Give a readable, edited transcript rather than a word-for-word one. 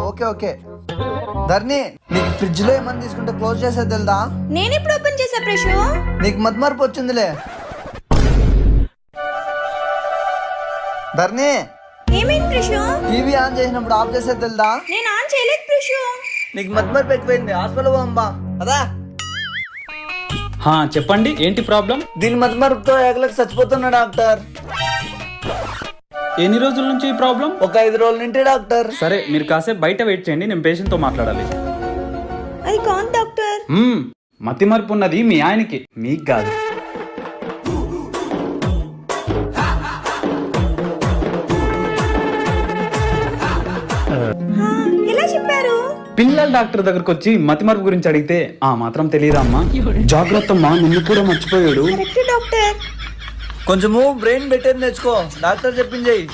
Okay okay. ధర్ని, నీకు fridge లో ఏమని తీసుకుంటే క్లోజ్ చేసేది తెలుదా? నేను ఇప్పుడు ఓపెన్ చేసా ప్రశు. నీకు మతిమరుపు వచ్చిందిలే. ధర్ని, ఏమైంది ప్రశు? టీవీ ఆన్ చేసినప్పుడు ఆఫ్ చేసేది తెలుదా? నేను ఆన్ చేయలేదు ప్రశు. నీకు మతిమరుపు ఎక్కువైంది, హాస్పిటల్ పోంబా. అదా చెప్పండి, ఏంటి ప్రాబ్లం? దీని మతిమరుపుతో ఏకలకు చచ్చిపోతున్నా డాక్టర్. ఎన్ని రోజుల నుంచి ఈ ప్రాబ్లం? ఒక 5 రోజుల నుండి డాక్టర్. సరే, మీరు కాసేపు బయట వెయిట్ చేయండి, నేను పేషెంట్ తో మాట్లాడాలి. అది కాదు డాక్టర్. మతి మరుపు ఉన్నది మీ ఆయనకి, మీకు కాదు. ఎలా చెప్పారు? పిల్లల డాక్టర్ దగ్గరకు వచ్చి మతి మరుపు గురించి అడిగితే ఆ మాత్రం తెలియదా అమ్మా? జాగ్రత్త అమ్మా, నిన్ను కూడా మర్చిపోయాడు. Correct doctor. కొంచెము బ్రెయిన్ పెట్టేది నేర్చుకో, డాక్టర్ చెప్పింది చెయ్యి.